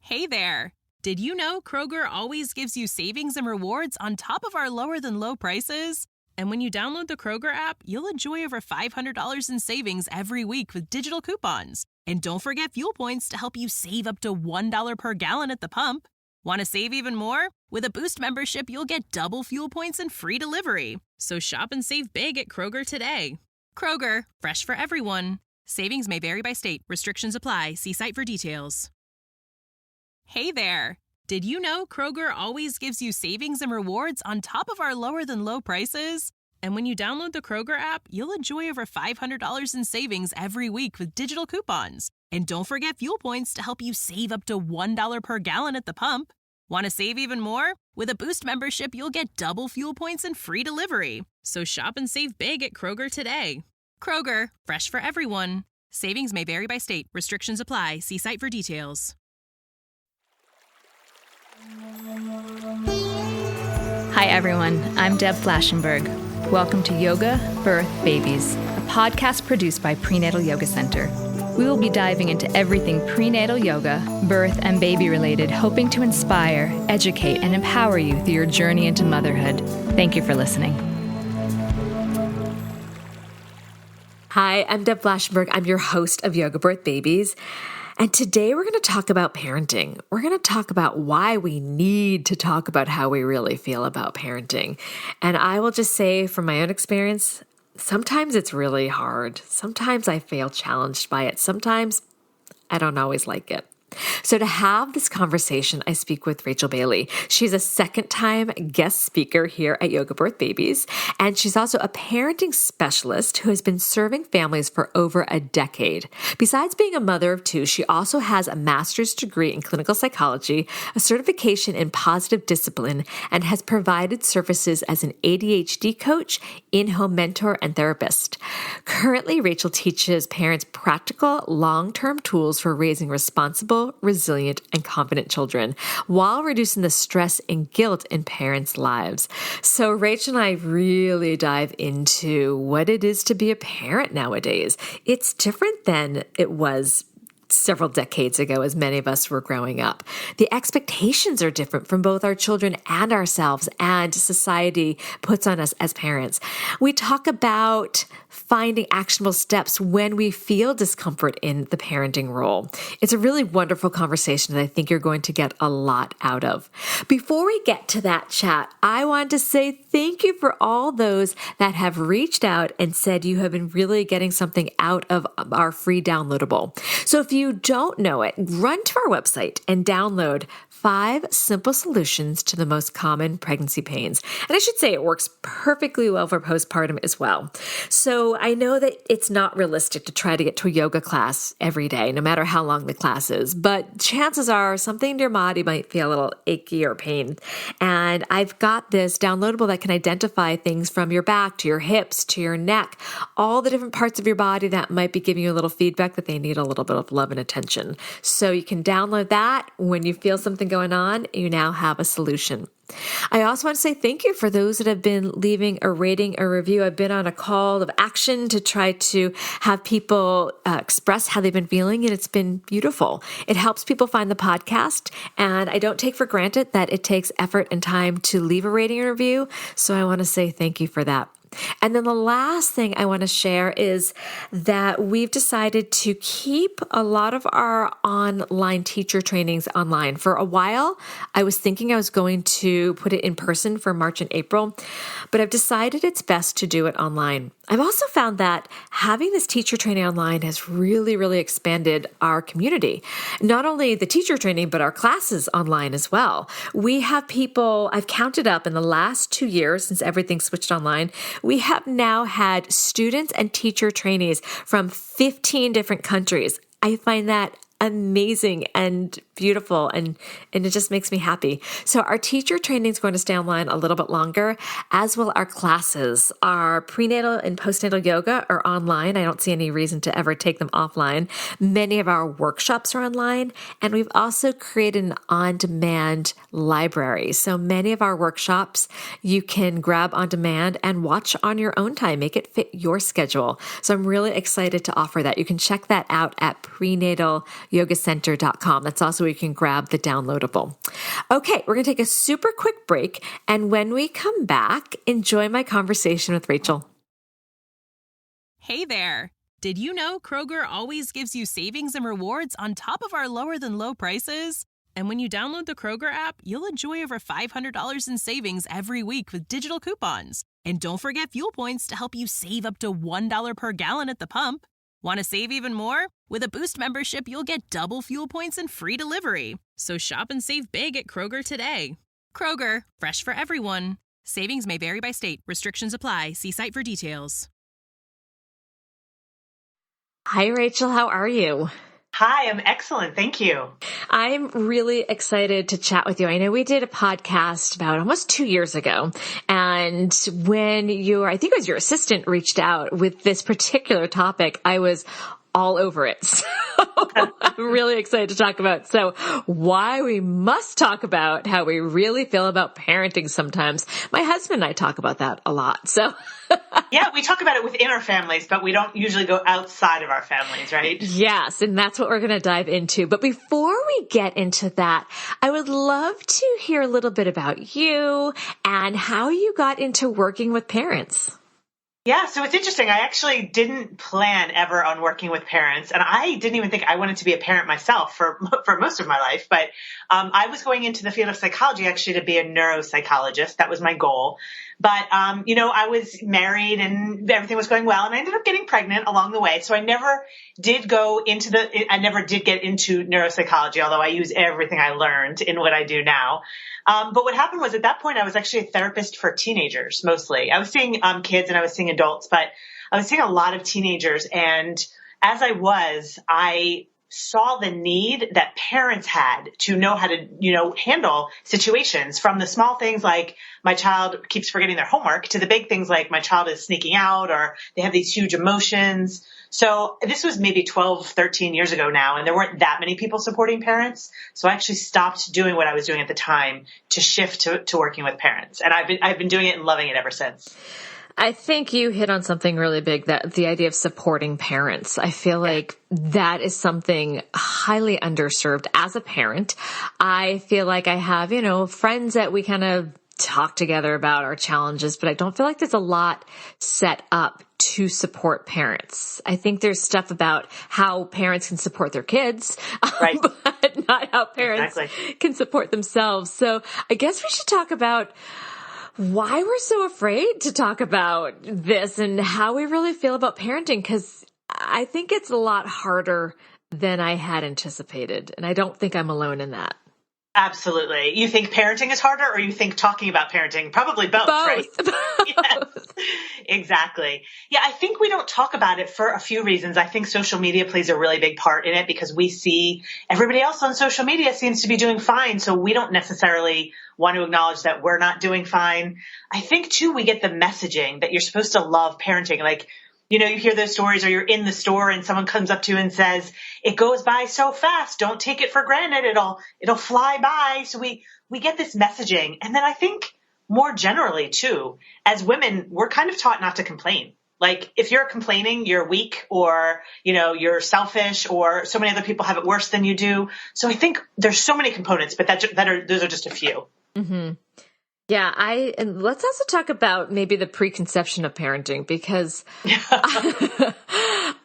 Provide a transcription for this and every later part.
Hey there! Did you know Kroger always gives you savings and rewards on top of our lower than low prices? And when you download the Kroger app, you'll enjoy over $500 in savings every week with digital coupons. And don't forget fuel points to help you save up to $1 per gallon at the pump. Want to save even more? With a Boost membership, you'll get double fuel points and free delivery. So shop and save big at Kroger today. Kroger, fresh for everyone. Savings may vary by state. Restrictions apply. See site for details. Hey there! Did you know Kroger always gives you savings and rewards on top of our lower than low prices? And when you download the Kroger app, you'll enjoy over $500 in savings every week with digital coupons. And don't forget fuel points to help you save up to $1 per gallon at the pump. Want to save even more? With a Boost membership, you'll get double fuel points and free delivery. So shop and save big at Kroger today. Kroger, fresh for everyone. Savings may vary by state. Restrictions apply. See site for details. Hi everyone, I'm Deb Flashenberg. Welcome to Yoga, Birth, Babies, a podcast produced by Prenatal Yoga Center. We will be diving into everything prenatal yoga, birth, and baby related, hoping to inspire, educate, and empower you through your journey into motherhood. Thank you for listening. Hi, I'm Deb Flashenberg. I'm your host of Yoga, Birth, Babies. And today we're going to talk about parenting. We're going to talk about why we need to talk about how we really feel about parenting. And I will just say from my own experience, sometimes it's really hard. Sometimes I feel challenged by it. Sometimes I don't always like it. So to have this conversation, I speak with Rachel Bailey. She's a second-time guest speaker here at Yoga Birth Babies, and she's also a parenting specialist who has been serving families for over a decade. Besides being a mother of two, she also has a master's degree in clinical psychology, a certification in positive discipline, and has provided services as an ADHD coach, in-home mentor, and therapist. Currently, Rachel teaches parents practical, long-term tools for raising responsible, resilient, and confident children while reducing the stress and guilt in parents' lives. So Rachel and I really dive into what it is to be a parent nowadays. It's different than it was several decades ago as many of us were growing up. The expectations are different from both our children and ourselves, and society puts on us as parents. We talk about finding actionable steps when we feel discomfort in the parenting role. It's a really wonderful conversation that I think you're going to get a lot out of. Before we get to that chat, I want to say thank you for all those that have reached out and said you have been really getting something out of our free downloadable. So if you don't know it, run to our website and download 5 simple solutions to the most common pregnancy pains. And I should say it works perfectly well for postpartum as well. So I know that it's not realistic to try to get to a yoga class every day, no matter how long the class is, but chances are something in your body might feel a little achy or pain. And I've got this downloadable that can identify things from your back to your hips to your neck, all the different parts of your body that might be giving you a little feedback that they need a little bit of love and attention. So you can download that. When you feel something going on, you now have a solution. I also want to say thank you for those that have been leaving a rating or review. I've been on a call of action to try to have people express how they've been feeling, and it's been beautiful. It helps people find the podcast, and I don't take for granted that it takes effort and time to leave a rating or review, so I want to say thank you for that. And then the last thing I want to share is that we've decided to keep a lot of our online teacher trainings online. For a while, I was thinking I was going to put it in person for March and April, but I've decided it's best to do it online. I've also found that having this teacher training online has really, really expanded our community. Not only the teacher training, but our classes online as well. We have people, I've counted up in the last 2 years since everything switched online, we have now had students and teacher trainees from 15 different countries. I find that amazing and beautiful, and it just makes me happy. So our teacher training is going to stay online a little bit longer, as will our classes. Our prenatal and postnatal yoga are online. I don't see any reason to ever take them offline. Many of our workshops are online, and we've also created an on-demand library. So many of our workshops you can grab on demand and watch on your own time. Make it fit your schedule. So I'm really excited to offer that. You can check that out at prenatal PYCYogacenter.com. That's also where you can grab the downloadable. Okay, we're going to take a super quick break. And when we come back, enjoy my conversation with Rachel. Hey there. Did you know Kroger always gives you savings and rewards on top of our lower than low prices? And when you download the Kroger app, you'll enjoy over $500 in savings every week with digital coupons. And don't forget fuel points to help you save up to $1 per gallon at the pump. Want to save even more? With a Boost membership, you'll get double fuel points and free delivery. So shop and save big at Kroger today. Kroger, fresh for everyone. Savings may vary by state. Restrictions apply. See site for details. Hi, Rachel. How are you? Hi, I'm excellent. Thank you. I'm really excited to chat with you. I know we did a podcast about almost 2 years ago. And when I think it was your assistant reached out with this particular topic, I was all over it. So I'm really excited to talk about why we must talk about how we really feel about parenting sometimes. My husband and I talk about that a lot. Yeah, we talk about it within our families, but we don't usually go outside of our families, right? Yes, and that's what we're going to dive into. But before we get into that, I would love to hear a little bit about you and how you got into working with parents. Yeah, so it's interesting. I actually didn't plan ever on working with parents, and I didn't even think I wanted to be a parent myself for most of my life. But I was going into the field of psychology actually to be a neuropsychologist. That was my goal. But I was married and everything was going well, and I ended up getting pregnant along the way. So I never did get into neuropsychology, although I use everything I learned in what I do now. But what happened was at that point, I was actually a therapist for teenagers mostly. I was seeing kids and I was seeing adults, but I was seeing a lot of teenagers. And as I saw the need that parents had to know how to, handle situations, from the small things like my child keeps forgetting their homework to the big things like my child is sneaking out or they have these huge emotions. So this was maybe 12, 13 years ago now, and there weren't that many people supporting parents. So I actually stopped doing what I was doing at the time to shift to working with parents. And I've been doing it and loving it ever since. I think you hit on something really big, that the idea of supporting parents. I feel like that is something highly underserved as a parent. I feel like I have, friends that we kind of talk together about our challenges, but I don't feel like there's a lot set up to support parents. I think there's stuff about how parents can support their kids, right, but not how parents can support themselves. So I guess we should talk about why we're so afraid to talk about this and how we really feel about parenting, because I think it's a lot harder than I had anticipated. And I don't think I'm alone in that. Absolutely. You think parenting is harder, or you think talking about parenting? Probably both. Right? Yes, exactly. Yeah, I think we don't talk about it for a few reasons. I think social media plays a really big part in it because we see everybody else on social media seems to be doing fine. So we don't necessarily want to acknowledge that we're not doing fine. I think too, we get the messaging that you're supposed to love parenting. Like, you hear those stories, or you're in the store and someone comes up to you and says, it goes by so fast. Don't take it for granted. It'll fly by. So we get this messaging. And then I think more generally too, as women, we're kind of taught not to complain. Like if you're complaining, you're weak, or, you're selfish, or so many other people have it worse than you do. So I think there's so many components, but those are just a few. Mm-hmm. Yeah, and let's also talk about maybe the preconception of parenting, because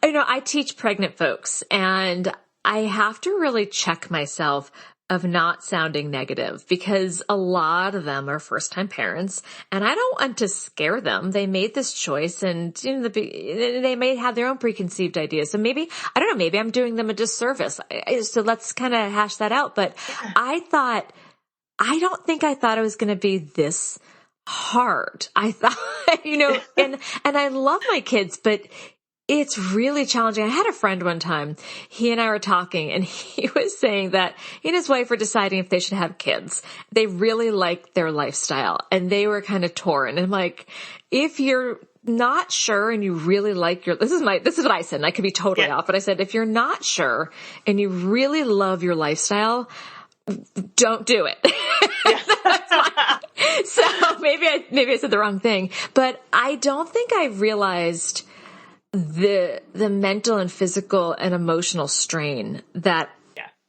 I teach pregnant folks, and I have to really check myself of not sounding negative, because a lot of them are first-time parents, and I don't want to scare them. They made this choice, and they may have their own preconceived ideas. So maybe I'm doing them a disservice. So let's kind of hash that out. But yeah. I don't think I thought it was going to be this hard. I thought, and I love my kids, but it's really challenging. I had a friend one time, he and I were talking, and he was saying that he and his wife were deciding if they should have kids. They really liked their lifestyle, and they were kind of torn. And I'm like, if you're not sure and you really like this is what I said, and I could be totally off, but I said, if you're not sure and you really love your lifestyle, don't do it. So maybe I said the wrong thing, but I don't think I realized the mental and physical and emotional strain that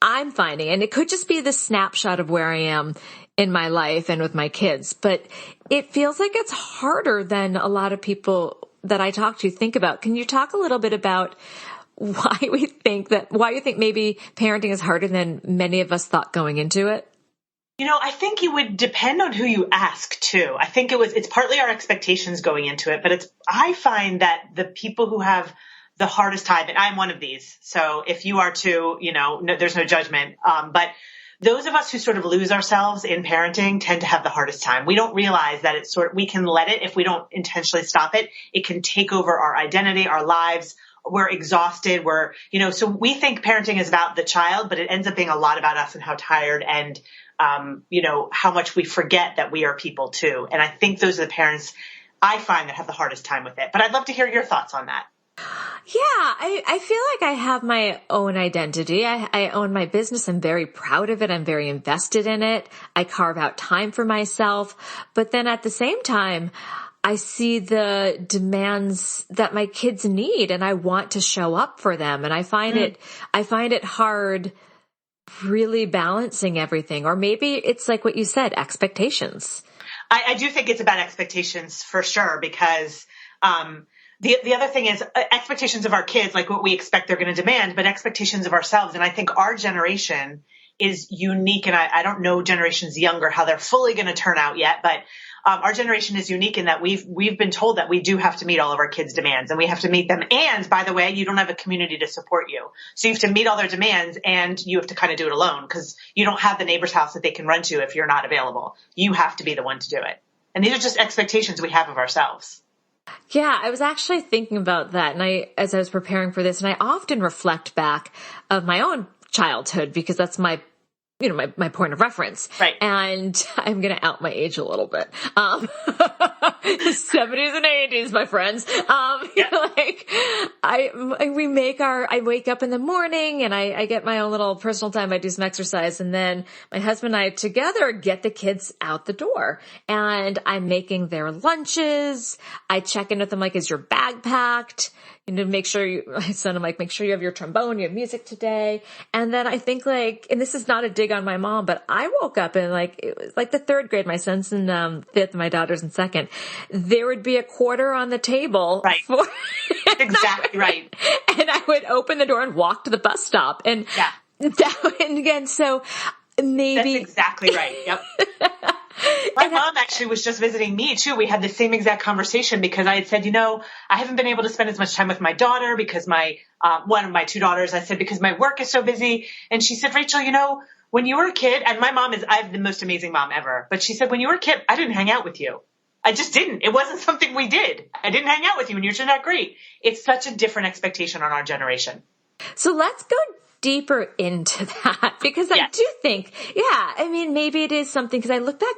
I'm finding, and it could just be the snapshot of where I am in my life and with my kids, but it feels like it's harder than a lot of people that I talk to think about. Can you talk a little bit about why you think maybe parenting is harder than many of us thought going into it? I think it would depend on who you ask too. I think it's partly our expectations going into it, but I find that the people who have the hardest time, and I'm one of these. So if you are too, there's no judgment. But those of us who sort of lose ourselves in parenting tend to have the hardest time. We don't realize that we can let it, if we don't intentionally stop it, it can take over our identity, our lives. We're exhausted. So we think parenting is about the child, but it ends up being a lot about us and how tired and, how much we forget that we are people too. And I think those are the parents I find that have the hardest time with it. But I'd love to hear your thoughts on that. Yeah, I feel like I have my own identity. I own my business. I'm very proud of it. I'm very invested in it. I carve out time for myself. But then at the same time, I see the demands that my kids need and I want to show up for them. And I find it hard really balancing everything. Or maybe it's like what you said, expectations. I do think it's about expectations for sure, because, the other thing is expectations of our kids, like what we expect they're going to demand, but expectations of ourselves. And I think our generation is unique. And I don't know generations younger, how they're fully going to turn out yet, but our generation is unique in that we've been told that we do have to meet all of our kids' demands and we have to meet them. And by the way, you don't have a community to support you. So you have to meet all their demands and you have to kind of do it alone because you don't have the neighbor's house that they can run to if you're not available. You have to be the one to do it. And these are just expectations we have of ourselves. Yeah, I was actually thinking about that. And as I was preparing for this, and I often reflect back of my own childhood because that's my point of reference. Right. And I'm going to out my age a little bit. 70s and 80s, my friends. I wake up in the morning and I get my own little personal time. I do some exercise and then my husband and I together get the kids out the door and I'm making their lunches. I check in with them like, is your bag packed? Make sure my son, I'm like, make sure you have your trombone, you have music today. And then I think and this is not a dig on my mom, but I woke up and it was like the third grade, my son's in fifth, my daughter's in second. There would be a quarter on the table. Right. Exactly right. And I would open the door and walk to the bus stop. And and again, so maybe. That's exactly right. Yep. My mom actually was just visiting me too. We had the same exact conversation because I had said, I haven't been able to spend as much time with my daughter because one of my two daughters, I said, because my work is so busy. And she said, Rachel, when you were a kid, and my mom I have the most amazing mom ever, but she said, when you were a kid, I didn't hang out with you. I just didn't. It wasn't something we did. I didn't hang out with you and you turned out great. It's such a different expectation on our generation. So let's go deeper into that because I do think, maybe it is something because I look back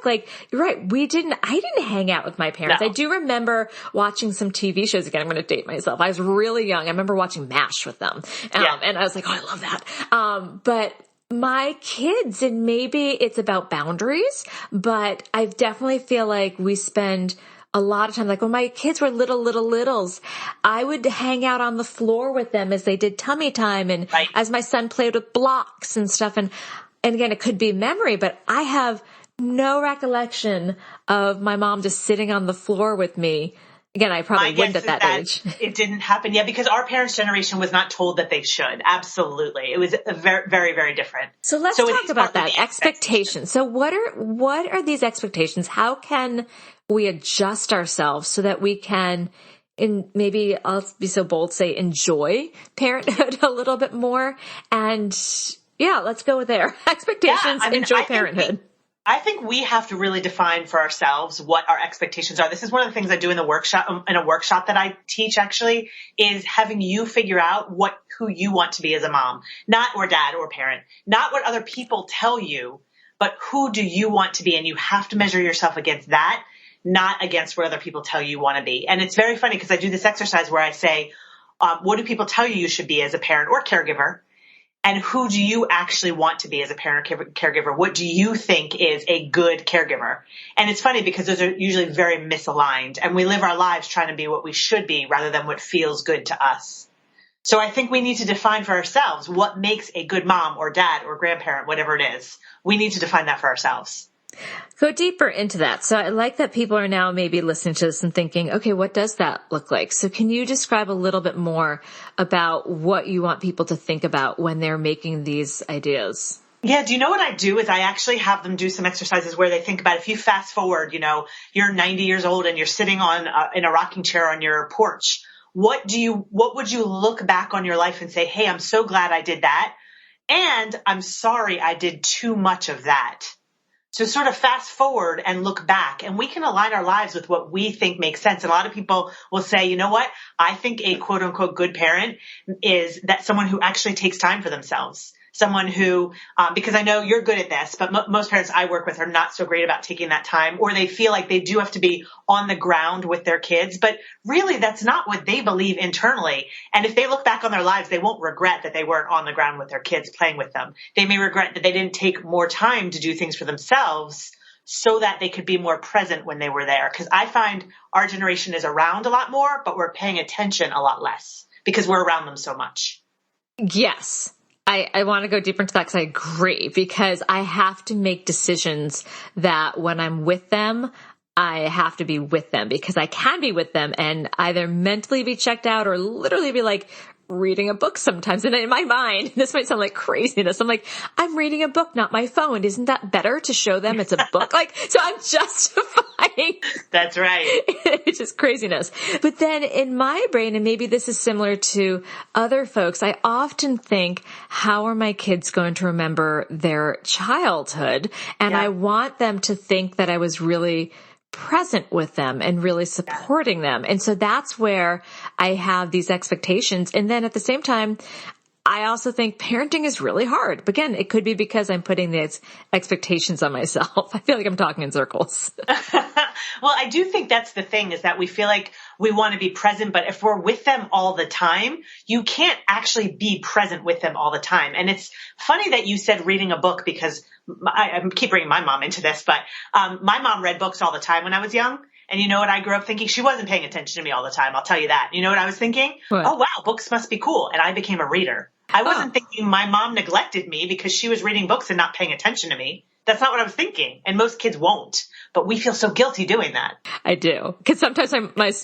you're right. I didn't hang out with my parents. No. I do remember watching some TV shows. Again, I'm going to date myself. I was really young. I remember watching MASH with them. And I was like, oh, I love that. But my kids, and maybe it's about boundaries, but I definitely feel like we spend a lot of time, when my kids were littles, I would hang out on the floor with them as they did tummy time and as my son played with blocks and stuff. And again, it could be memory, but I have no recollection of my mom just sitting on the floor with me. Again, I probably wouldn't at that age. It didn't happen. Yeah, because our parents' generation was not told that they should. Absolutely. It was very, very, very different. So let's talk about that. Expectations. So what are these expectations? How can we adjust ourselves so that we can, maybe I'll be so bold, say enjoy parenthood a little bit more? And let's go there. Expectations, enjoy parenthood. I think we have to really define for ourselves what our expectations are. This is one of the things I do in a workshop that I teach actually is having you figure out who you want to be as a mom, or dad or parent, not what other people tell you, but who do you want to be? And you have to measure yourself against that, not against what other people tell you want to be. And it's very funny because I do this exercise where I say, what do people tell you should be as a parent or caregiver? And who do you actually want to be as a parent or caregiver? What do you think is a good caregiver? And it's funny because those are usually very misaligned and we live our lives trying to be what we should be rather than what feels good to us. So I think we need to define for ourselves what makes a good mom or dad or grandparent, whatever it is. We need to define that for ourselves. Go deeper into that. So I like that people are now maybe listening to this and thinking, okay, what does that look like? So can you describe a little bit more about what you want people to think about when they're making these ideas? Yeah. Do you know what I do is I actually have them do some exercises where they think about if you fast forward, you're 90 years old and you're sitting in a rocking chair on your porch. What would you look back on your life and say, hey, I'm so glad I did that. And I'm sorry I did too much of that. So sort of fast forward and look back, and we can align our lives with what we think makes sense. And a lot of people will say, you know what? I think a quote unquote good parent is that someone who actually takes time for themselves. Someone who, because I know you're good at this, but most parents I work with are not so great about taking that time, or they feel like they do have to be on the ground with their kids. But really, that's not what they believe internally. And if they look back on their lives, they won't regret that they weren't on the ground with their kids playing with them. They may regret that they didn't take more time to do things for themselves so that they could be more present when they were there. Because I find our generation is around a lot more, but we're paying attention a lot less because we're around them so much. Yes. I want to go deeper into that because I agree, because I have to make decisions that when I'm with them, I have to be with them, because I can be with them and either mentally be checked out or literally be like reading a book sometimes. And in my mind, this might sound like craziness. I'm like, I'm reading a book, not my phone. Isn't that better to show them it's a book? So I'm justifying. That's right. It's just craziness. But then in my brain, and maybe this is similar to other folks, I often think, how are my kids going to remember their childhood? And I want them to think that I was really present with them and really supporting them. And so that's where I have these expectations. And then at the same time, I also think parenting is really hard. But again, it could be because I'm putting these expectations on myself. I feel like I'm talking in circles. Well, I do think that's the thing, is that we feel like we want to be present, but if we're with them all the time, you can't actually be present with them all the time. And it's funny that you said reading a book, because I keep bringing my mom into this, but my mom read books all the time when I was young. And you know what I grew up thinking? She wasn't paying attention to me all the time. I'll tell you that. You know what I was thinking? What? Oh, wow, books must be cool. And I became a reader. I wasn't thinking my mom neglected me because she was reading books and not paying attention to me. That's not what I was thinking. And most kids won't. But we feel so guilty doing that. I do. Because sometimes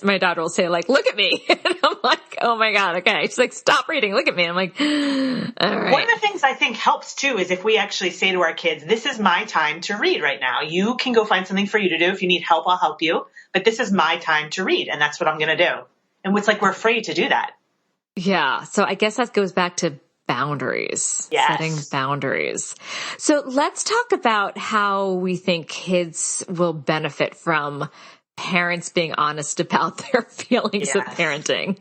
my daughter will say, like, look at me. And I'm like, oh my God, okay. She's like, stop reading. Look at me. I'm like, all right. One of the things I think helps too is if we actually say to our kids, this is my time to read right now. You can go find something for you to do. If you need help, I'll help you. But this is my time to read. And that's what I'm going to do. And it's like we're afraid to do that. Yeah. So I guess that goes back to boundaries, setting boundaries. So let's talk about how we think kids will benefit from parents being honest about their feelings of parenting.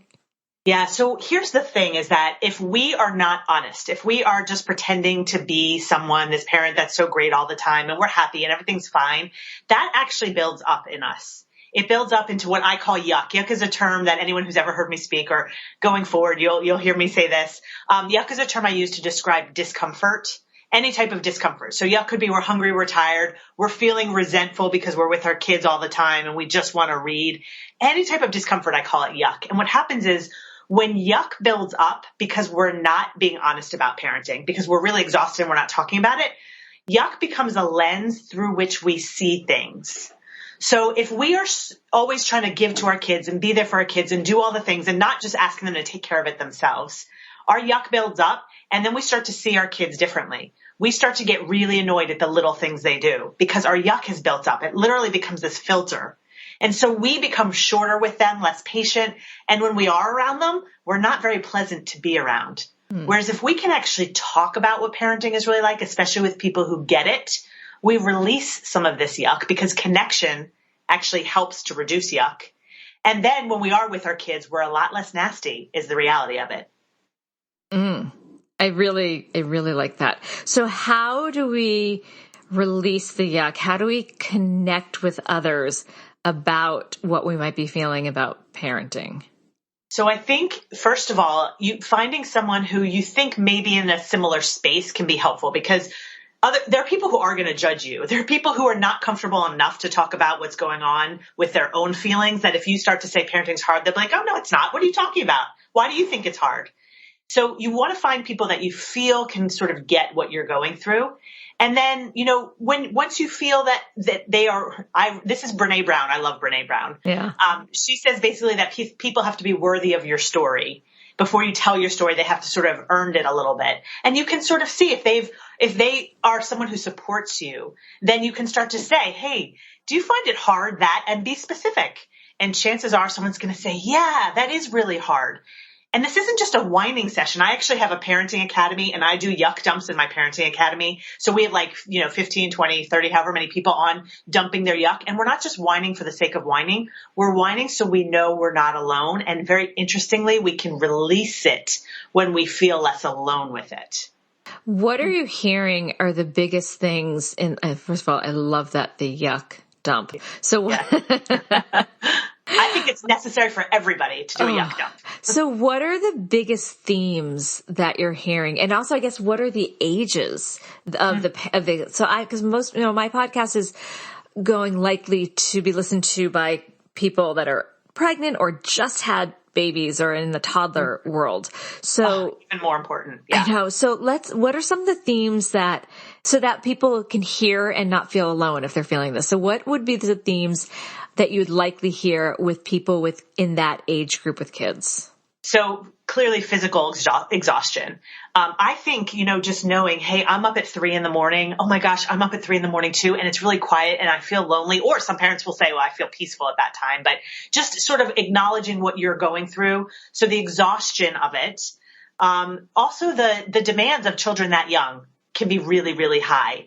Yeah. So here's the thing, is that if we are not honest, if we are just pretending to be someone, this parent that's so great all the time and we're happy and everything's fine, that actually builds up in us. It builds up into what I call yuck. Yuck is a term that anyone who's ever heard me speak, or going forward, you'll hear me say this. Yuck is a term I use to describe discomfort, any type of discomfort. So yuck could be we're hungry, we're tired, we're feeling resentful because we're with our kids all the time and we just want to read. Any type of discomfort, I call it yuck. And what happens is when yuck builds up because we're not being honest about parenting, because we're really exhausted and we're not talking about it, yuck becomes a lens through which we see things. So if we are always trying to give to our kids and be there for our kids and do all the things and not just asking them to take care of it themselves, our yuck builds up and then we start to see our kids differently. We start to get really annoyed at the little things they do because our yuck has built up. It literally becomes this filter. And so we become shorter with them, less patient. And when we are around them, we're not very pleasant to be around. Whereas if we can actually talk about what parenting is really like, especially with people who get it, we release some of this yuck because connection actually helps to reduce yuck. And then when we are with our kids, we're a lot less nasty is the reality of it. I really like that. So how do we release the yuck? How do we connect with others about what we might be feeling about parenting? So I think, first of all, finding someone who you think maybe in a similar space can be helpful, because there are people who are going to judge you. There are people who are not comfortable enough to talk about what's going on with their own feelings, that if you start to say parenting's hard, they'll be like, oh, no, it's not. What are you talking about? Why do you think it's hard? So you want to find people that you feel can sort of get what you're going through. And then, once you feel that they are, this is Brene Brown. I love Brene Brown. Yeah. She says basically that people have to be worthy of your story. Before you tell your story, they have to sort of earned it a little bit. And you can sort of see if they are someone who supports you, then you can start to say, hey, do you find it hard that, and be specific. And chances are someone's going to say, yeah, that is really hard. And this isn't just a whining session. I actually have a parenting academy, and I do yuck dumps in my parenting academy. So we have 15, 20, 30, however many people on dumping their yuck. And we're not just whining for the sake of whining. We're whining so we know we're not alone. And very interestingly, we can release it when we feel less alone with it. What are you hearing are the biggest things first of all, I love that, the yuck dump. So yeah. I think it's necessary for everybody to do a yuck dump. So what are the biggest themes that you're hearing? And also, I guess, what are the ages of because most, my podcast is going likely to be listened to by people that are pregnant or just had babies or in the toddler world. So even more important. Yeah. I know. So what are some of the themes so that people can hear and not feel alone if they're feeling this? So what would be the themes that you would likely hear with people in that age group with kids? So clearly physical exhaustion. I think, just knowing, hey, I'm up at 3 a.m. Oh my gosh, I'm up at 3 a.m. too. And it's really quiet and I feel lonely. Or some parents will say, well, I feel peaceful at that time, but just sort of acknowledging what you're going through. So the exhaustion of it. Also the demands of children that young can be really, really high.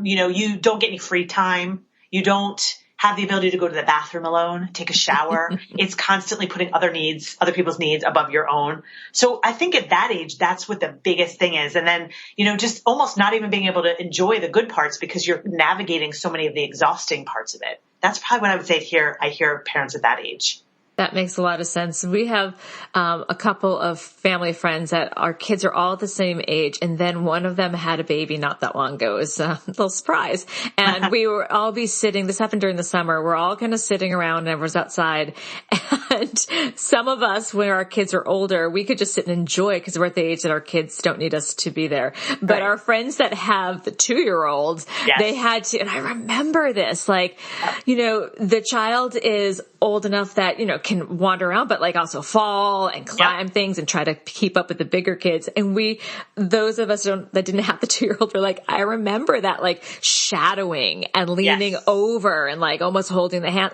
You don't get any free time. You don't have the ability to go to the bathroom alone, take a shower. It's constantly putting other people's needs above your own. So I think at that age, that's what the biggest thing is. And then, just almost not even being able to enjoy the good parts because you're navigating so many of the exhausting parts of it. That's probably what I would say I hear parents at that age. That makes a lot of sense. We have a couple of family friends that our kids are all the same age, and then one of them had a baby not that long ago. It was a little surprise. And we were all sitting, this happened during the summer, we're all kind of sitting around and everyone's outside. And some of us, when our kids are older, we could just sit and enjoy because we're at the age that our kids don't need us to be there. But right. Our friends that have the 2-year-olds, yes. They had to, and I remember this, the child is old enough that, can wander around, but also fall and climb things and try to keep up with the bigger kids. And those of us that didn't have the 2-year-old were I remember that shadowing and leaning yes. over and almost holding the hand.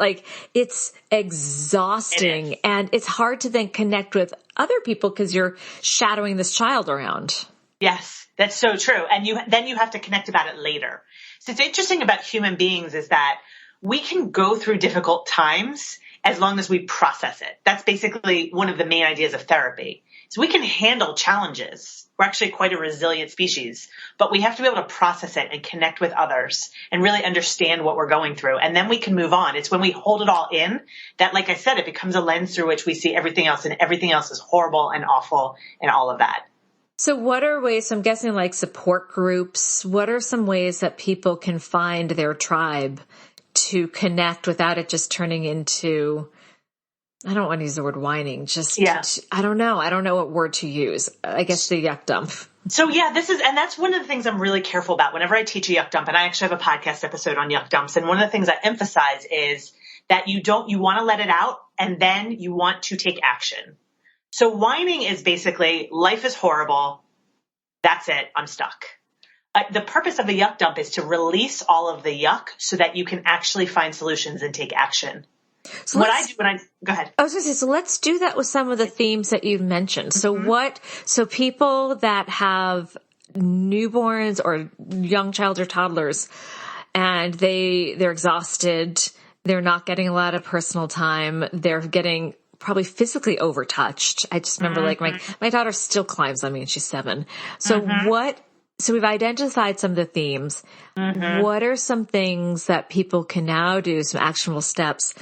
It's exhausting and it's hard to then connect with other people because you're shadowing this child around. Yes, that's so true. And then you have to connect about it later. So it's interesting about human beings is that we can go through difficult times as long as we process it. That's basically one of the main ideas of therapy. So we can handle challenges. We're actually quite a resilient species, but we have to be able to process it and connect with others and really understand what we're going through. And then we can move on. It's when we hold it all in that, like I said, it becomes a lens through which we see everything else, and everything else is horrible and awful and all of that. So what are ways, so I'm guessing support groups, what are some ways that people can find their tribe to connect without it just turning into, I don't want to use the word whining, I don't know. I don't know what word to use. I guess the yuck dump. So and that's one of the things I'm really careful about whenever I teach a yuck dump, and I actually have a podcast episode on yuck dumps. And one of the things I emphasize is that you want to let it out and then you want to take action. So whining is basically life is horrible. That's it. I'm stuck. The purpose of a yuck dump is to release all of the yuck so that you can actually find solutions and take action. So go ahead. I was going to say, so let's do that with some of the themes that you've mentioned. So so people that have newborns or young child or toddlers and they're exhausted, they're not getting a lot of personal time, they're getting probably physically overtouched. I just remember my daughter still climbs on me and she's 7. So So we've identified some of the themes. Mm-hmm. What are some things that people can now do, some actionable steps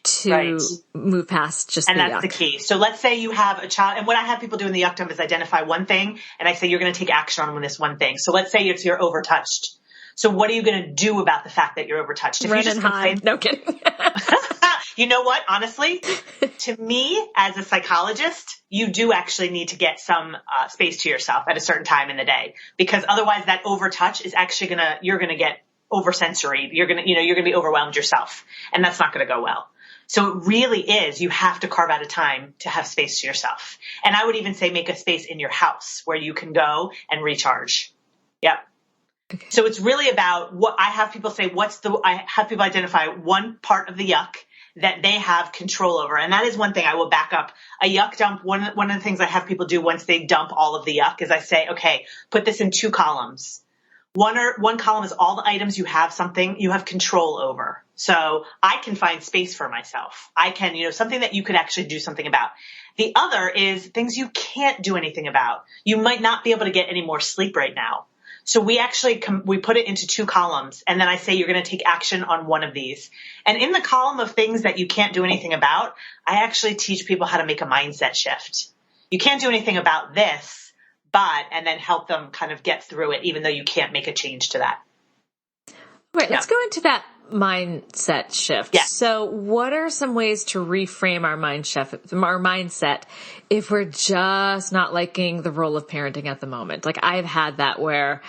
to move past just the yuck? And that's the key. So let's say you have a child, and what I have people do in the yuck dump is identify one thing, and I say you're going to take action on this one thing. So let's say you're overtouched. So what are you going to do about the fact that you're overtouched? Run and hide. No kidding. You know what? Honestly, to me, as a psychologist, you do actually need to get some space to yourself at a certain time in the day, because otherwise that overtouch is actually you're going to get oversensory. You're going to be overwhelmed yourself, and that's not going to go well. So it really is, you have to carve out a time to have space to yourself. And I would even say make a space in your house where you can go and recharge. Yep. Okay. So it's really about what I have people say, I have people identify one part of the yuck that they have control over. And that is one thing I will back up. A yuck dump, one of the things I have people do once they dump all of the yuck is I say, okay, put this in 2 columns. One column is all the items you have control over. So I can find space for myself. I can, something that you could actually do something about. The other is things you can't do anything about. You might not be able to get any more sleep right now. So we actually we put it into 2 columns, and then I say you're going to take action on one of these. And in the column of things that you can't do anything about, I actually teach people how to make a mindset shift. You can't do anything about this, and then help them kind of get through it, even though you can't make a change to that. Right. Let's go into that mindset shift. Yeah. So what are some ways to reframe our mindset if we're just not liking the role of parenting at the moment? Like I've had that where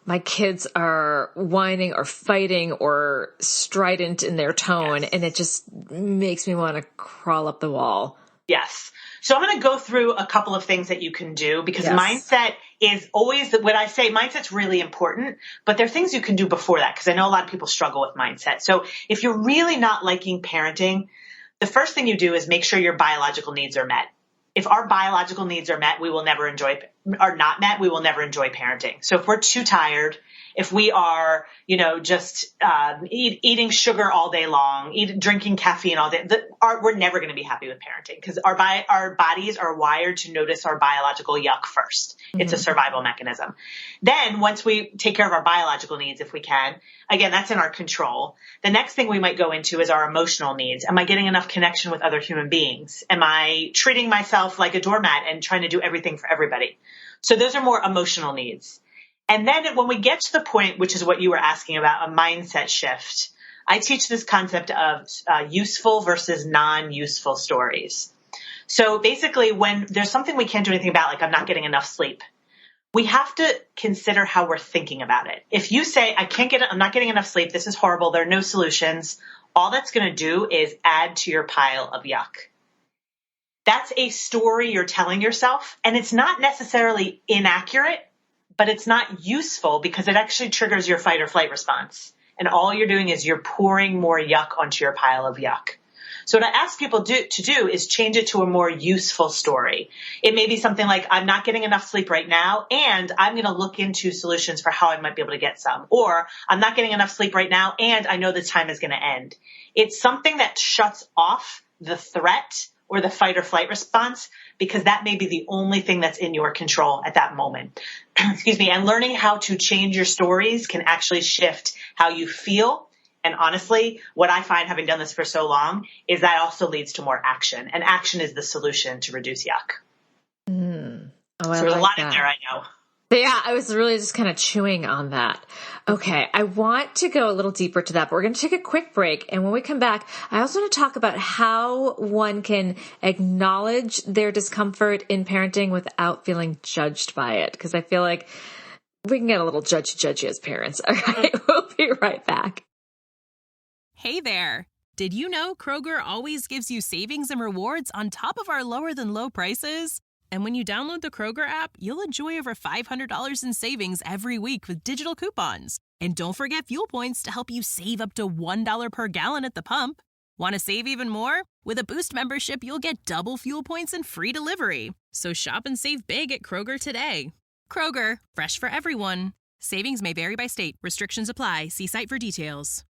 my kids are whining or fighting or strident in their tone, and it just makes me want to crawl up the wall. Yes. So I'm going to go through a couple of things that you can do, because mindset is always, when I say mindset's really important, but there are things you can do before that, because I know a lot of people struggle with mindset. So if you're really not liking parenting, the first thing you do is make sure your biological needs are met. If our biological needs are met, we will never enjoy parenting. So if we're too tired, if we are, just eating sugar all day long, drinking caffeine all day, we're never going to be happy with parenting, because our bodies are wired to notice our biological yuck first. Mm-hmm. It's a survival mechanism. Then once we take care of our biological needs, if we can, again, that's in our control. The next thing we might go into is our emotional needs. Am I getting enough connection with other human beings? Am I treating myself like a doormat and trying to do everything for everybody? So those are more emotional needs. And then when we get to the point, which is what you were asking about, a mindset shift, I teach this concept of useful versus non-useful stories. So basically, when there's something we can't do anything about, like I'm not getting enough sleep, we have to consider how we're thinking about it. If you say, I'm not getting enough sleep, this is horrible, there are no solutions, all that's going to do is add to your pile of yuck. That's a story you're telling yourself, and it's not necessarily inaccurate, but it's not useful because it actually triggers your fight or flight response. And all you're doing is you're pouring more yuck onto your pile of yuck. So what I ask people to do is change it to a more useful story. It may be something like, I'm not getting enough sleep right now, and I'm going to look into solutions for how I might be able to get some. Or I'm not getting enough sleep right now, and I know the time is going to end. It's something that shuts off the threat or the fight or flight response, because that may be the only thing that's in your control at that moment. Excuse me. And learning how to change your stories can actually shift how you feel. And honestly, what I find, having done this for so long, is that also leads to more action. And action is the solution to reduce yuck. Oh, so there's a lot in there, I know. Yeah, I was really just kind of chewing on that. Okay, I want to go a little deeper to that, but we're going to take a quick break. And when we come back, I also want to talk about how one can acknowledge their discomfort in parenting without feeling judged by it. Because I feel like we can get a little judgy as parents. All right, we'll be right back. Hey there. Did you know Kroger always gives you savings and rewards on top of our lower than low prices? And when you download the Kroger app, you'll enjoy over $500 in savings every week with digital coupons. And don't forget fuel points to help you save up to $1 per gallon at the pump. Want to save even more? With a Boost membership, you'll get double fuel points and free delivery. So shop and save big at Kroger today. Kroger, fresh for everyone. Savings may vary by state. Restrictions apply. See site for details.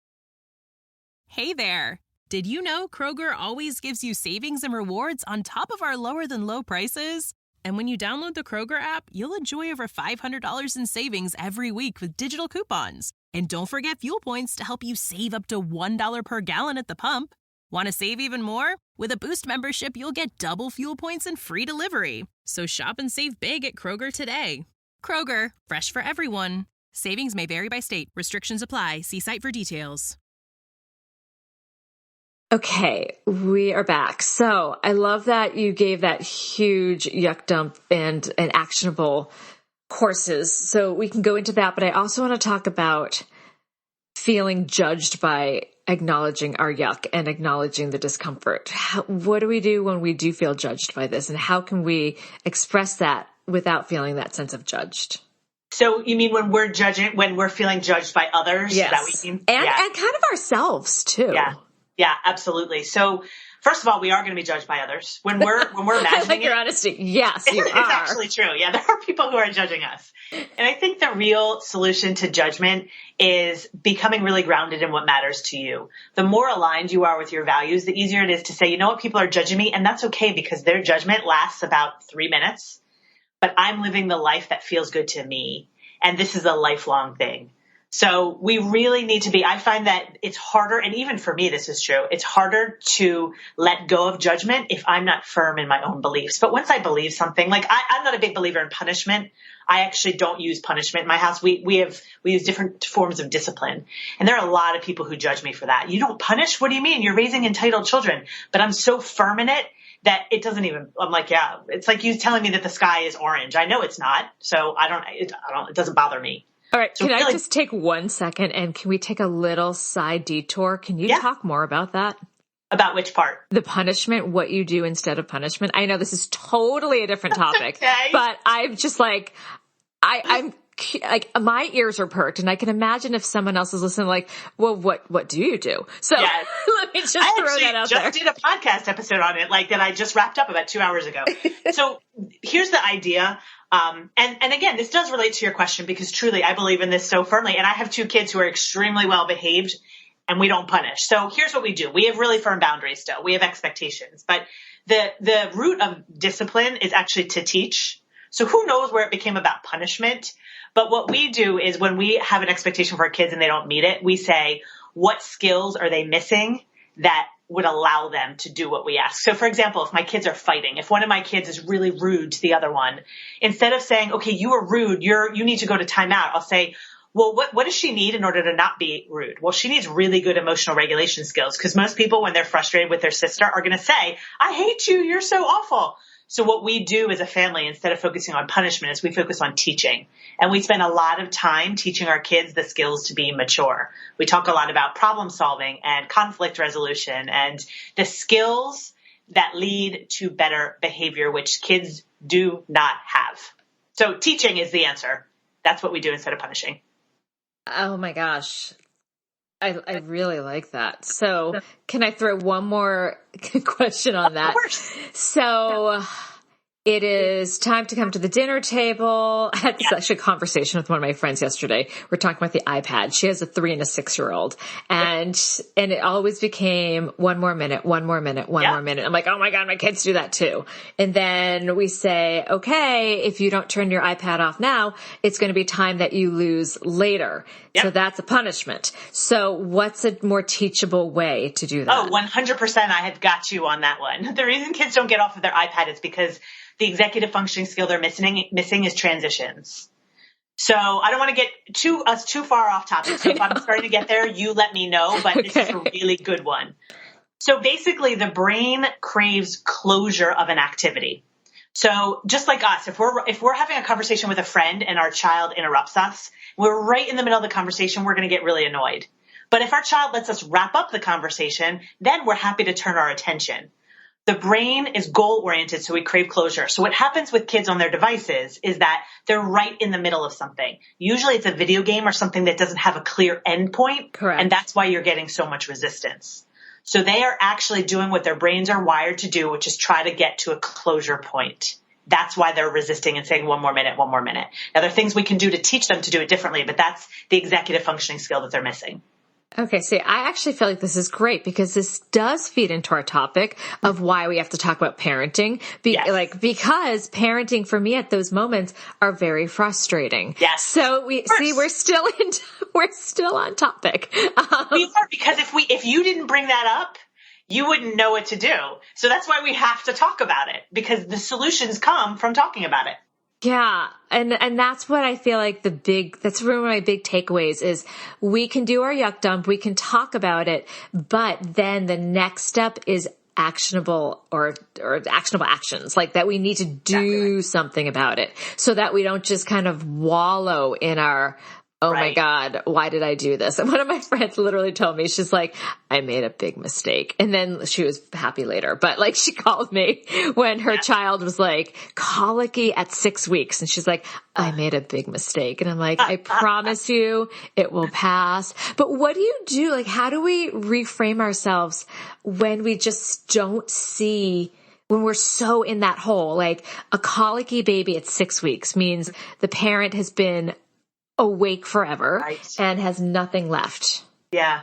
Hey there. Did you know Kroger always gives you savings and rewards on top of our lower than low prices? And when you download the Kroger app, you'll enjoy over $500 in savings every week with digital coupons. And don't forget fuel points to help you save up to $1 per gallon at the pump. Want to save even more? With a Boost membership, you'll get double fuel points and free delivery. So shop and save big at Kroger today. Kroger, fresh for everyone. Savings may vary by state. Restrictions apply. See site for details. Okay, we are back. So I love that you gave that huge yuck dump and actionable courses. So we can go into that, but I also want to talk about feeling judged by acknowledging our yuck and acknowledging the discomfort. What do we do when we do feel judged by this, and how can we express that without feeling that sense of judged? So you mean when we're feeling judged by others? Yes. Is that what you mean? And kind of ourselves too. Yeah, absolutely. So first of all, we are going to be judged by others when we're imagining I like your honesty. Yes, you are. It's actually true. Yeah, there are people who are judging us. And I think the real solution to judgment is becoming really grounded in what matters to you. The more aligned you are with your values, the easier it is to say, you know what, people are judging me, and that's okay because their judgment lasts about 3 minutes, but I'm living the life that feels good to me. And this is a lifelong thing. So we really need to be, I find that it's harder, and even for me, this is true, it's harder to let go of judgment if I'm not firm in my own beliefs. But once I believe something, like I'm not a big believer in punishment. I actually don't use punishment in my house. We use different forms of discipline. And there are a lot of people who judge me for that. You don't punish? What do you mean? You're raising entitled children. But I'm so firm in it that it doesn't even, I'm like, yeah, it's like you telling me that the sky is orange. I know it's not. So it doesn't bother me. All right. So can I just take 1 second, and can we take a little side detour? Can you talk more about that? About which part? The punishment, what you do instead of punishment. I know this is totally a different topic, okay. But I'm just like, I'm like, my ears are perked, and I can imagine if someone else is listening, like, well, what do you do? So let me just throw that out there. I just did a podcast episode on it, like that I just wrapped up about 2 hours ago. So here's the idea. And again, this does relate to your question because truly I believe in this so firmly. And I have 2 kids who are extremely well behaved and we don't punish. So here's what we do. We have really firm boundaries still. We have expectations, but the root of discipline is actually to teach. So who knows where it became about punishment? But what we do is when we have an expectation for our kids and they don't meet it, we say, what skills are they missing that would allow them to do what we ask? So for example, if my kids are fighting, if one of my kids is really rude to the other one, instead of saying, okay, you were rude, you need to go to timeout, I'll say, well, what does she need in order to not be rude? Well, she needs really good emotional regulation skills because most people, when they're frustrated with their sister, are going to say, I hate you, you're so awful. So what we do as a family, instead of focusing on punishment, is we focus on teaching. And we spend a lot of time teaching our kids the skills to be mature. We talk a lot about problem solving and conflict resolution and the skills that lead to better behavior, which kids do not have. So teaching is the answer. That's what we do instead of punishing. Oh my gosh. I really like that. So can I throw one more question on that? Of course. So it is time to come to the dinner table. I had actually a conversation with one of my friends yesterday. We're talking about the iPad. She has a 3 and a 6-year-old, and it always became 1 more minute, 1 more minute, 1 more minute. I'm like, oh my God, my kids do that too. And then we say, okay, if you don't turn your iPad off now, it's going to be time that you lose later. Yep. So that's a punishment. So what's a more teachable way to do that? Oh, 100%. I have got you on that one. The reason kids don't get off of their iPad is because the executive functioning skill they're missing is transitions. So I don't want to get us too far off topic. So if I'm starting to get there, you let me know, but this is a really good one. So basically the brain craves closure of an activity. So just like us, if we're having a conversation with a friend and our child interrupts us, we're right in the middle of the conversation, we're going to get really annoyed. But if our child lets us wrap up the conversation, then we're happy to turn our attention. The brain is goal-oriented, so we crave closure. So what happens with kids on their devices is that they're right in the middle of something. Usually it's a video game or something that doesn't have a clear end point. Correct. And that's why you're getting so much resistance. So they are actually doing what their brains are wired to do, which is try to get to a closure point. That's why they're resisting and saying 1 more minute, 1 more minute. Now, there are things we can do to teach them to do it differently, but that's the executive functioning skill that they're missing. Okay, see, I actually feel like this is great because this does feed into our topic of why we have to talk about parenting. Because parenting for me at those moments are very frustrating. Yes. So we're still on topic. We are, because if you didn't bring that up, you wouldn't know what to do. So that's why we have to talk about it, because the solutions come from talking about it. Yeah. And that's what I feel like that's one of my big takeaways is we can do our yuck dump. We can talk about it, but then the next step is actionable or actionable actions, like that we need to do something about it so that we don't just kind of wallow in our, oh my God, why did I do this? And one of my friends literally told me, she's like, I made a big mistake. And then she was happy later, but like she called me when her child was like colicky at 6 weeks. And she's like, I made a big mistake. And I'm like, I promise you it will pass. But what do you do? Like, how do we reframe ourselves when we just don't see, when we're so in that hole? Like a colicky baby at 6 weeks means the parent has been awake forever and has nothing left. Yeah.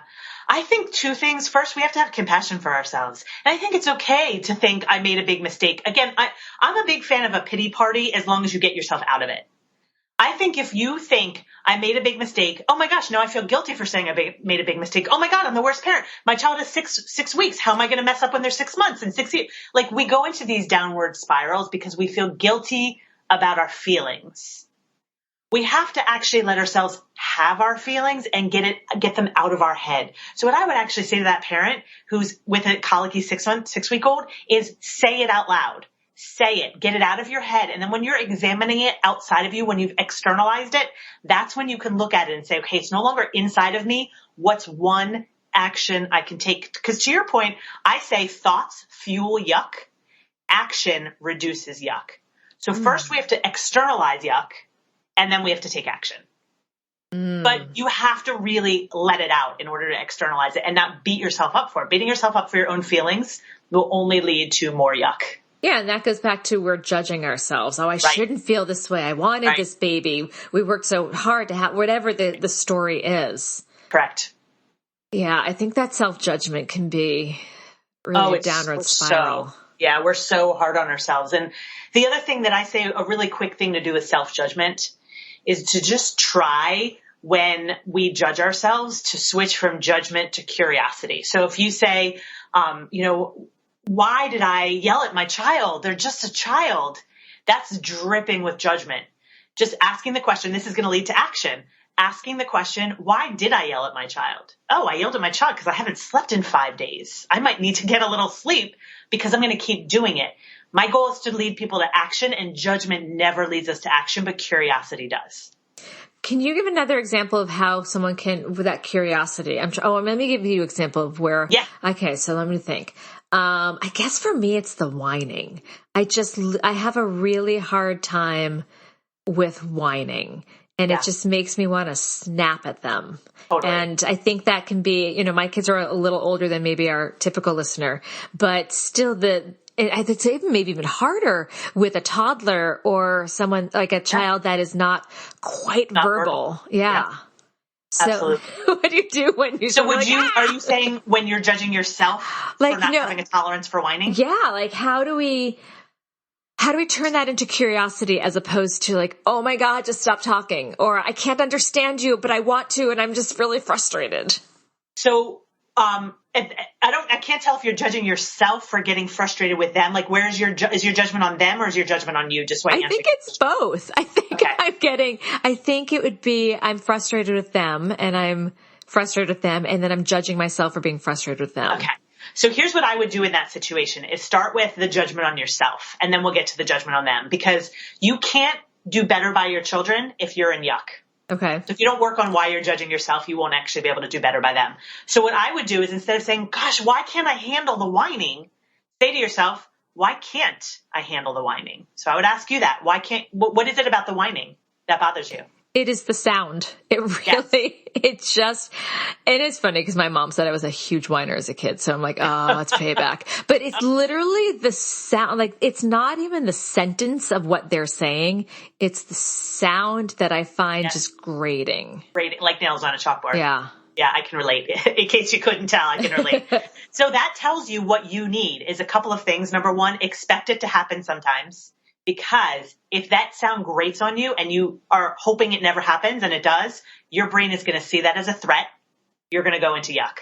I think two things. First, we have to have compassion for ourselves. And I think it's okay to think I made a big mistake. Again, I'm a big fan of a pity party as long as you get yourself out of it. I think if you think I made a big mistake, oh my gosh, now I feel guilty for saying I made a big mistake. Oh my God, I'm the worst parent. My child is six weeks. How am I going to mess up when they're 6 months and 6 years? Like we go into these downward spirals because we feel guilty about our feelings. We have to actually let ourselves have our feelings and get them out of our head. So what I would actually say to that parent who's with a colicky 6-week-old is say it out loud. Say it, get it out of your head. And then when you're examining it outside of you, when you've externalized it, that's when you can look at it and say, okay, it's no longer inside of me. What's one action I can take? Because to your point, I say thoughts fuel yuck. Action reduces yuck. So first we have to externalize yuck. And then we have to take action. But you have to really let it out in order to externalize it and not beat yourself up for it. Beating yourself up for your own feelings will only lead to more yuck. Yeah, and that goes back to we're judging ourselves. Oh, I shouldn't feel this way. I wanted this baby. We worked so hard to have whatever the story is. Correct. Yeah, I think that self-judgment can be really a downward spiral. Yeah, we're so hard on ourselves. And the other thing that I say, a really quick thing to do with self-judgment is to just try when we judge ourselves to switch from judgment to curiosity. So if you say, why did I yell at my child? They're just a child. That's dripping with judgment. Just asking the question, this is going to lead to action. Asking the question, why did I yell at my child? Oh, I yelled at my child because I haven't slept in 5 days. I might need to get a little sleep because I'm going to keep doing it. My goal is to lead people to action, and judgment never leads us to action, but curiosity does. Can you give another example of how someone can, with that curiosity? Let me give you an example of where. Yeah. Okay, so let me think. I guess for me, it's the whining. I have a really hard time with whining. And it just makes me want to snap at them. Totally. And I think that can be, my kids are a little older than maybe our typical listener, but still it's even maybe even harder with a toddler or someone like a child that is not quite verbal. Yeah. So absolutely. What do you do when you? So are you saying when you're judging yourself for not having a tolerance for whining? Yeah. Like how do we turn that into curiosity as opposed to like, oh my God, just stop talking, or I can't understand you, but I want to, and I'm just really frustrated. So, I can't tell if you're judging yourself for getting frustrated with them. Like, is your judgment on them or is your judgment on you? Just I think it's both. I think it would be, I'm frustrated with them and I'm frustrated with them. And then I'm judging myself for being frustrated with them. Okay. So here's what I would do in that situation is start with the judgment on yourself, and then we'll get to the judgment on them, because you can't do better by your children if you're in yuck. Okay. So if you don't work on why you're judging yourself, you won't actually be able to do better by them. So what I would do is, instead of saying, gosh, why can't I handle the whining? Say to yourself, why can't I handle the whining? So I would ask you that. What is it about the whining that bothers you? It is the sound. It really, it is funny because my mom said I was a huge whiner as a kid. So I'm like, oh, it's payback. But it's literally the sound. Like, it's not even the sentence of what they're saying. It's the sound that I find just grating. Grating, like nails on a chalkboard. Yeah. Yeah, I can relate. In case you couldn't tell, I can relate. So that tells you what you need is a couple of things. Number one, expect it to happen sometimes. Because if that sound grates on you and you are hoping it never happens and it does, your brain is going to see that as a threat. You're going to go into yuck.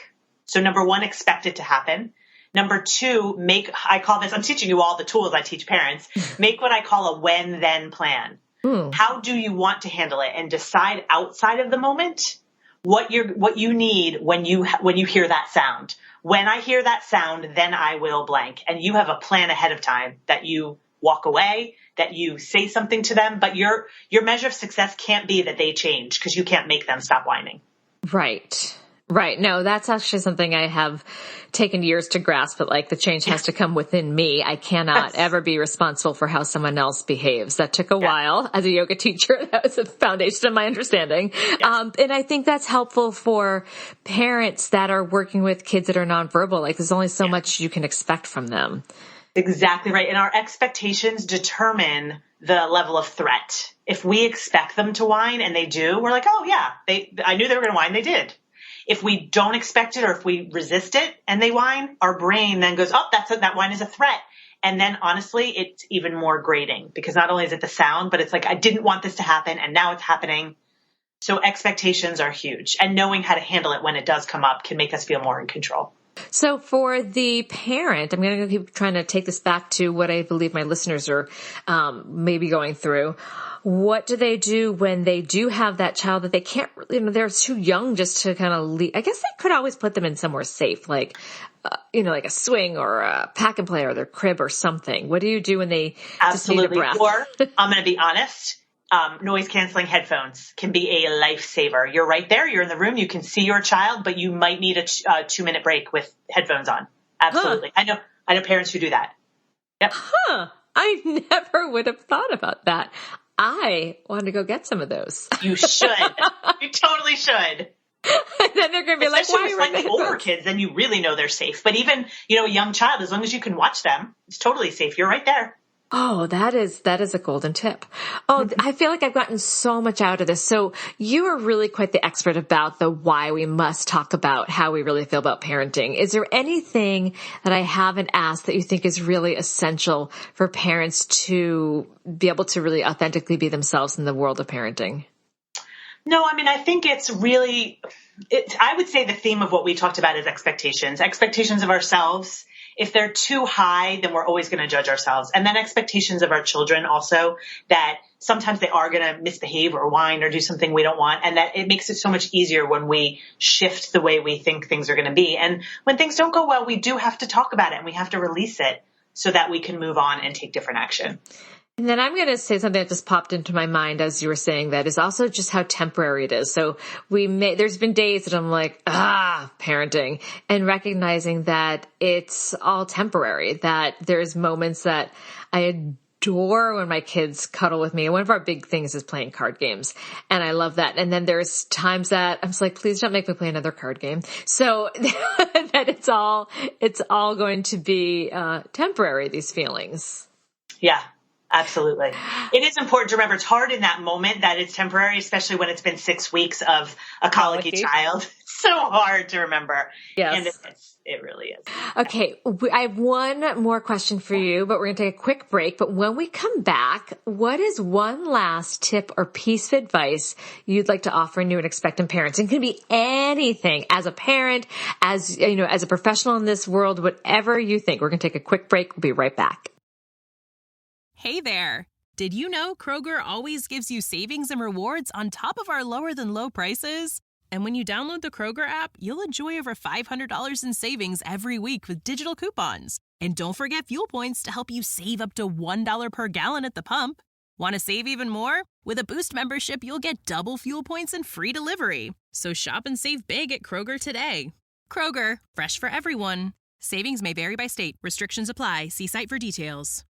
So number one, expect it to happen. Number two, I'm teaching you all the tools I teach parents, make what I call a when-then plan. How do you want to handle it? And decide outside of the moment what you need when you hear that sound. When I hear that sound, then I will blank. And you have a plan ahead of time that you walk away, that you say something to them, but your measure of success can't be that they change because you can't make them stop whining. Right. Right. No, that's actually something I have taken years to grasp, but like the change has to come within me. I cannot ever be responsible for how someone else behaves. That took a while as a yoga teacher. That was the foundation of my understanding. Yes. And I think that's helpful for parents that are working with kids that are nonverbal. Like there's only so much you can expect from them. Exactly right. And our expectations determine the level of threat. If we expect them to whine and they do, we're like, oh yeah, I knew they were going to whine. They did. If we don't expect it or if we resist it and they whine, our brain then goes, oh, that whine is a threat. And then honestly, it's even more grating because not only is it the sound, but it's like, I didn't want this to happen and now it's happening. So expectations are huge, and knowing how to handle it when it does come up can make us feel more in control. So for the parent, I'm going to keep trying to take this back to what I believe my listeners are maybe going through. What do they do when they do have that child that they can't really, they're too young just to kind of leave? I guess they could always put them in somewhere safe, like, like a swing or a pack and play or their crib or something. What do you do when they just need a breath? Or I'm going to be honest. Noise canceling headphones can be a lifesaver. You're right there. You're in the room. You can see your child, but you might need a 2-minute break with headphones on. Absolutely. Huh. I know parents who do that. Yep. Huh. I never would have thought about that. I want to go get some of those. You should. You totally should. And then they're going to be like, why are you with older kids? Then you really know they're safe. But even, a young child, as long as you can watch them, it's totally safe. You're right there. Oh, that is a golden tip. Oh, I feel like I've gotten so much out of this. So you are really quite the expert about the why we must talk about how we really feel about parenting. Is there anything that I haven't asked that you think is really essential for parents to be able to really authentically be themselves in the world of parenting? No, I think it's really, I would say the theme of what we talked about is expectations of ourselves. If they're too high, then we're always going to judge ourselves. And then expectations of our children also, that sometimes they are going to misbehave or whine or do something we don't want. And that it makes it so much easier when we shift the way we think things are going to be. And when things don't go well, we do have to talk about it and we have to release it so that we can move on and take different action. And then I'm going to say something that just popped into my mind as you were saying that is also just how temporary it is. So there's been days that I'm like, parenting, and recognizing that it's all temporary, that there's moments that I adore when my kids cuddle with me. And one of our big things is playing card games. And I love that. And then there's times that I'm just like, please don't make me play another card game. So that it's all going to be temporary, these feelings. Yeah. Absolutely. It is important to remember it's hard in that moment that it's temporary, especially when it's been 6 weeks of a colicky child. It's so hard to remember. Yes. And it really is. Okay. I have one more question for you, but we're going to take a quick break. But when we come back, what is one last tip or piece of advice you'd like to offer new and expectant parents? It can be anything as a parent, as a professional in this world, whatever you think. We're going to take a quick break. We'll be right back. Hey there! Did you know Kroger always gives you savings and rewards on top of our lower-than-low prices? And when you download the Kroger app, you'll enjoy over $500 in savings every week with digital coupons. And don't forget fuel points to help you save up to $1 per gallon at the pump. Want to save even more? With a Boost membership, you'll get double fuel points and free delivery. So shop and save big at Kroger today. Kroger, fresh for everyone. Savings may vary by state. Restrictions apply. See site for details.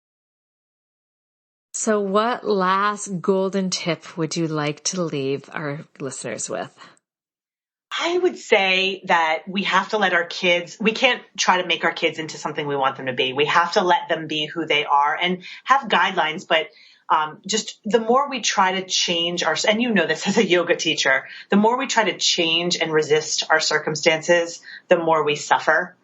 So what last golden tip would you like to leave our listeners with? I would say that we have to let our kids, we can't try to make our kids into something we want them to be. We have to let them be who they are and have guidelines, but just the more we try to change and you know this as a yoga teacher, the more we try to change and resist our circumstances, the more we suffer.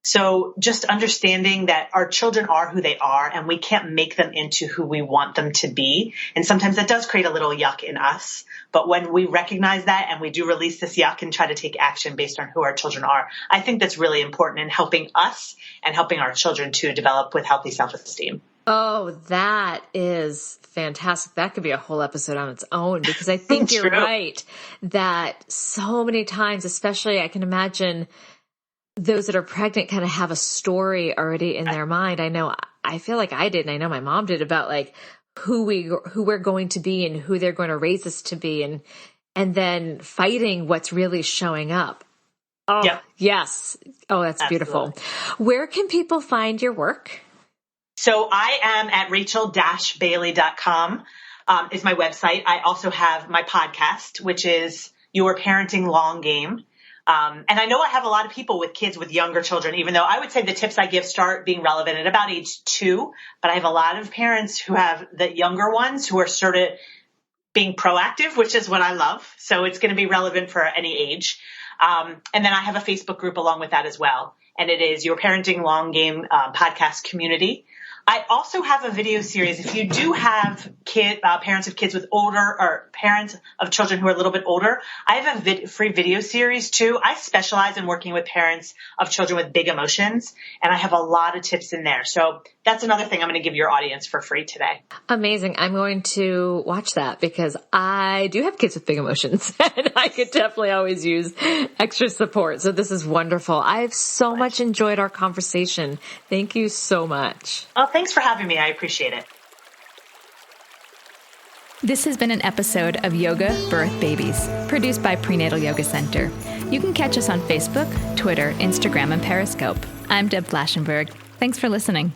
So just understanding that our children are who they are and we can't make them into who we want them to be. And sometimes that does create a little yuck in us. But when we recognize that and we do release this yuck and try to take action based on who our children are, I think that's really important in helping us and helping our children to develop with healthy self-esteem. Oh, that is fantastic. That could be a whole episode on its own, because I think you're right that so many times, especially I can imagine those that are pregnant kind of have a story already in their mind. I feel like I did, and I know my mom did, about like who we're going to be and who they're going to raise us to be, and then fighting what's really showing up. Oh, yep. Yes. Oh, that's Absolutely. Beautiful. Where can people find your work? So I am at rachel-bailey.com is my website. I also have my podcast, which is Your Parenting Long Game. And I know I have a lot of people with kids with younger children, even though I would say the tips I give start being relevant at about age 2. But I have a lot of parents who have the younger ones who are sort of being proactive, which is what I love. So it's going to be relevant for any age. And then I have a Facebook group along with that as well. And it is Your Parenting Long Game podcast community. I also have a video series. If you do have parents of kids with older, or parents of children who are a little bit older, I have a free video series too. I specialize in working with parents of children with big emotions, and I have a lot of tips in there. So that's another thing I'm going to give your audience for free today. Amazing. I'm going to watch that because I do have kids with big emotions and I could definitely always use extra support. So this is wonderful. I've so much enjoyed our conversation. Thank you so much. Oh, thanks for having me. I appreciate it. This has been an episode of Yoga Birth Babies, produced by Prenatal Yoga Center. You can catch us on Facebook, Twitter, Instagram, and Periscope. I'm Deb Flaschenberg. Thanks for listening.